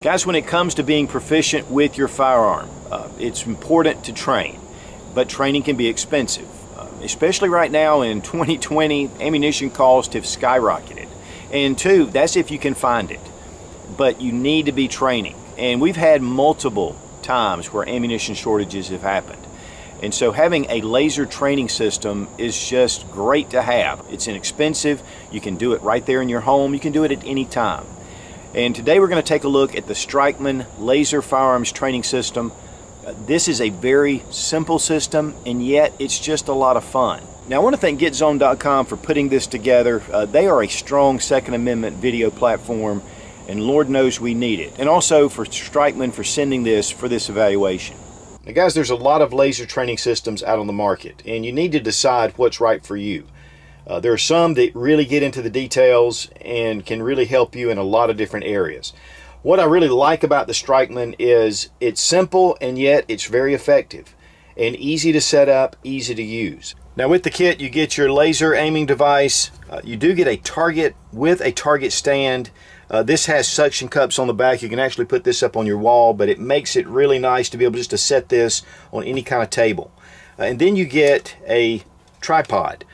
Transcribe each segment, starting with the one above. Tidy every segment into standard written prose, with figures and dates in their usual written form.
Guys, when it comes to being proficient with your firearm, it's important to train, but training can be expensive. Especially right now in 2020, ammunition costs have skyrocketed. And two, that's if you can find it. But you need to be training. And we've had multiple times where ammunition shortages have happened. And so having a laser training system is just great to have. It's inexpensive. You can do it right there in your home. You can do it at any time. And today we're going to take a look at the Strikeman laser firearms training system. This is a very simple system, and yet it's just a lot of fun. Now I want to thank GetZone.com for putting this together. They are a strong Second Amendment video platform, and Lord knows we need it. And also for Strikeman for sending this for this evaluation. Now guys, there's a lot of laser training systems out on the market, and you need to decide what's right for you. There are some that really get into the details and can really help you in a lot of different areas. What I really like about the Strikeman is it's simple, and yet it's very effective and easy to set up, easy to use. Now with the kit you get your laser aiming device. You do get a target with a target stand. This has suction cups on the back. You can actually put this up on your wall, but it makes it really nice to be able just to set this on any kind of table. And then you get a tripod.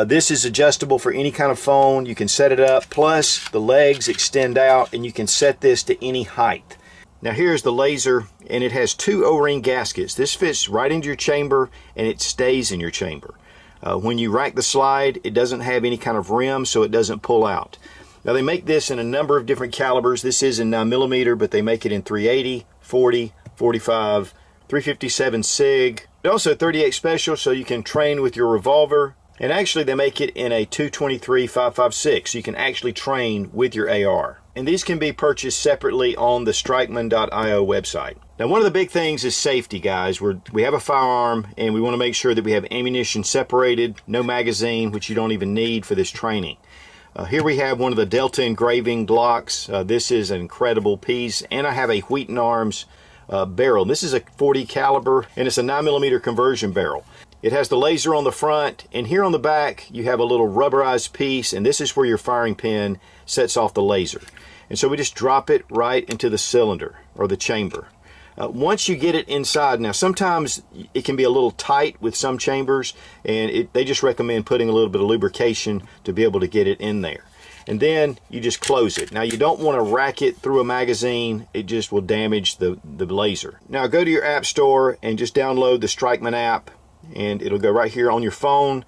This is adjustable for any kind of phone. You can set it up, plus the legs extend out and you can set this to any height. Now here's the laser, and it has two O-ring gaskets. This fits right into your chamber and it stays in your chamber. When you rack the slide, it doesn't have any kind of rim, so it doesn't pull out. Now they make this in a number of different calibers. This is in 9mm, but they make it in 380, 40, 45, 357 SIG. Also 38 special, so you can train with your revolver. And actually they make it in a 223-556, so you can actually train with your AR. And these can be purchased separately on the Strikeman.io website. Now one of the big things is safety, guys. We have a firearm and we want to make sure that we have ammunition separated, no magazine, which you don't even need for this training. Here we have one of the Delta engraving blocks. This is an incredible piece, and I have a Wheaton Arms barrel. This is a 40 caliber and it's a 9mm conversion barrel. It has the laser on the front, and here on the back you have a little rubberized piece, and this is where your firing pin sets off the laser. And so we just drop it right into the cylinder or the chamber. Once you get it inside, now sometimes it can be a little tight with some chambers, and they just recommend putting a little bit of lubrication to be able to get it in there. And then you just close it. Now you don't want to rack it through a magazine. It just will damage the laser. Now go to your app store and just download the Strikeman app, and it'll go right here on your phone.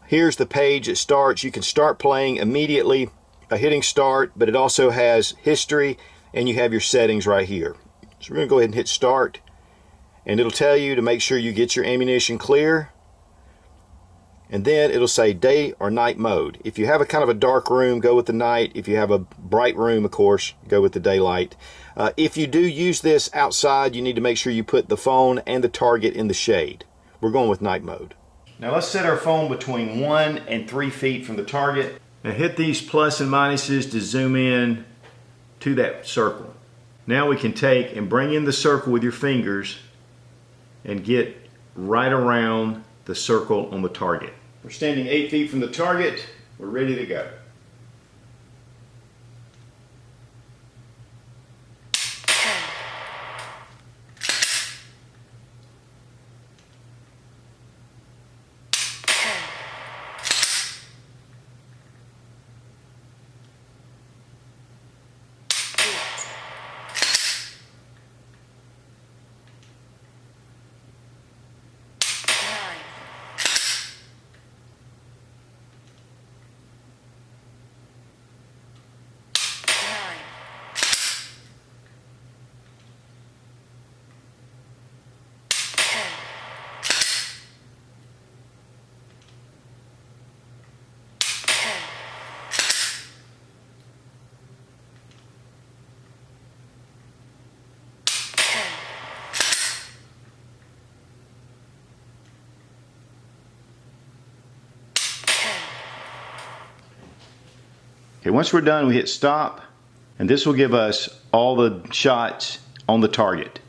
Here's the page it starts. You can start playing immediately by hitting start, but it also has history, and you have your settings right here. So we're going to go ahead and hit start, and it'll tell you to make sure you get your ammunition clear, and then it'll say day or night mode. If you have a kind of a dark room, go with the night. If you have a bright room, of course, go with the daylight. If you do use this outside, you need to make sure you put the phone and the target in the shade. We're going with night mode. Now let's set our phone between 1 and 3 feet from the target. Now hit these plus and minuses to zoom in to that circle. Now we can take and bring in the circle with your fingers and get right around the circle on the target. We're standing 8 feet from the target. We're ready to go. Okay, once we're done, we hit stop, and this will give us all the shots on the target.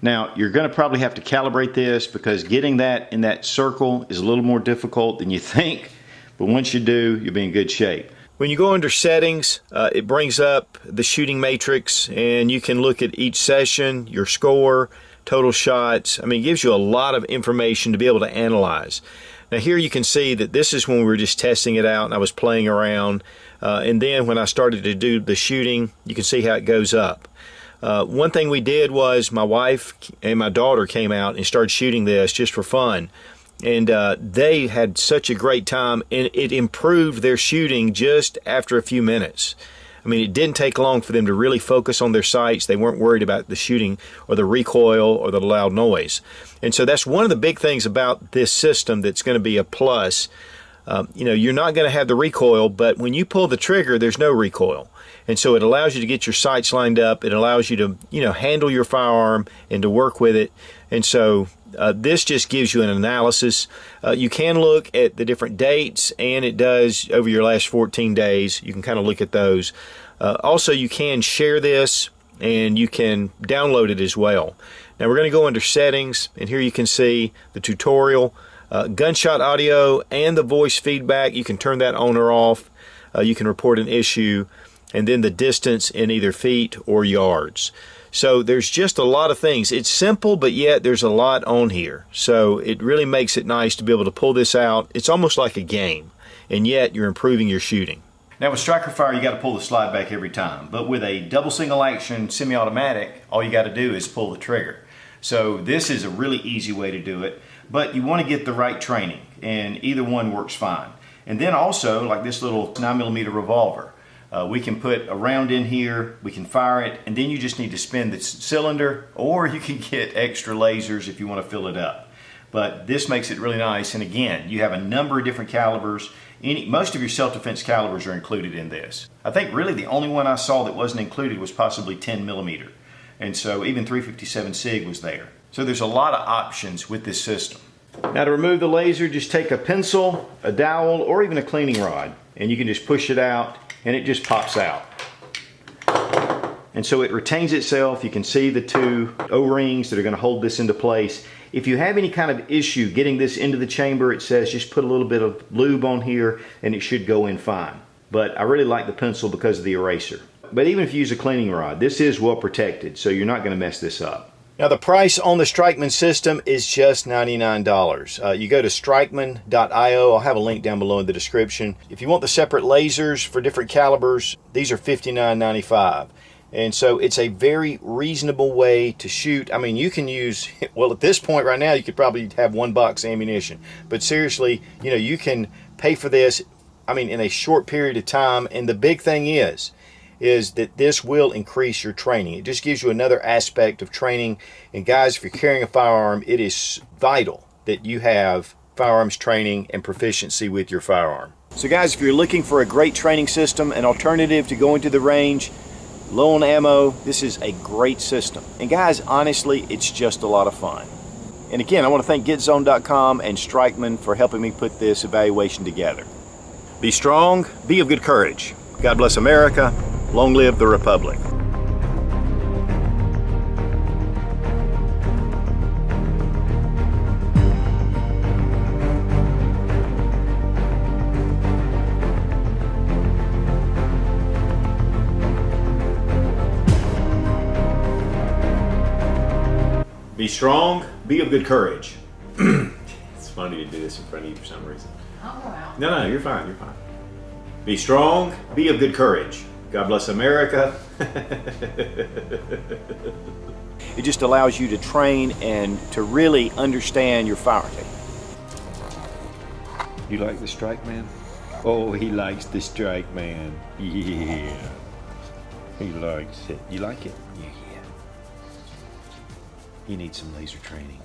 Now, you're going to probably have to calibrate this because getting that in that circle is a little more difficult than you think, but once you do, you'll be in good shape. When you go under settings, it brings up the shooting matrix, and you can look at each session, your score, total shots. I mean, it gives you a lot of information to be able to analyze. Now here you can see that this is when we were just testing it out and I was playing around. And then when I started to do the shooting, you can see how it goes up. One thing we did was my wife and my daughter came out and started shooting this just for fun. And they had such a great time, and it improved their shooting just after a few minutes. I mean, it didn't take long for them to really focus on their sights. They weren't worried about the shooting or the recoil or the loud noise. And so that's one of the big things about this system that's going to be a plus. You know, you're not going to have the recoil, but when you pull the trigger, there's no recoil. And so it allows you to get your sights lined up. It allows you to, you know, handle your firearm and to work with it. And so this just gives you an analysis. You can look at the different dates, and it does over your last 14 days. You can kind of look at those. Also, you can share this, and you can download it as well. Now we're going to go under settings, and here you can see the tutorial, gunshot audio, and the voice feedback. You can turn that on or off. You can report an issue, and then the distance in either feet or yards. So there's just a lot of things. It's simple, but yet there's a lot on here. So it really makes it nice to be able to pull this out. It's almost like a game, and yet you're improving your shooting. Now with striker fire, you got to pull the slide back every time. But with a double single action semi-automatic, all you got to do is pull the trigger. So this is a really easy way to do it, but you want to get the right training, and either one works fine. And then also, like this little 9mm revolver, we can put a round in here, we can fire it, and then you just need to spin the cylinder, or you can get extra lasers if you want to fill it up. But this makes it really nice, and again, you have a number of different calibers. Most of your self-defense calibers are included in this. I think really the only one I saw that wasn't included was possibly 10mm. And so even 357 SIG was there. So there's a lot of options with this system. Now to remove the laser, just take a pencil, a dowel, or even a cleaning rod, and you can just push it out, and it just pops out. And so it retains itself. You can see the two O-rings that are going to hold this into place. If you have any kind of issue getting this into the chamber, it says just put a little bit of lube on here and it should go in fine. But I really like the pencil because of the eraser. But even if you use a cleaning rod, this is well protected, so you're not going to mess this up. Now the price on the Strikeman system is just $99. You go to strikeman.io. I'll have a link down below in the description. If you want the separate lasers for different calibers, these are $59.95. And so it's a very reasonable way to shoot. I mean, you can use, well, at this point right now, you could probably have one box ammunition. But seriously, you know, you can pay for this, I mean, in a short period of time. And the big thing is that this will increase your training. It just gives you another aspect of training. And guys, if you're carrying a firearm, it is vital that you have firearms training and proficiency with your firearm. So guys, if you're looking for a great training system, an alternative to going to the range, low on ammo, this is a great system. And guys, honestly, it's just a lot of fun. And again, I want to thank GetZone.com and Strikeman for helping me put this evaluation together. Be strong, be of good courage. God bless America. Long live the Republic. Be strong, be of good courage. It's funny to do this in front of you for some reason. I'll go out. No, you're fine, you're fine. Be strong, be of good courage. God bless America. It just allows you to train and to really understand your firearm. You like the Strikeman? Oh, he likes the Strikeman. Yeah. He likes it. You like it? Yeah. He needs some laser training.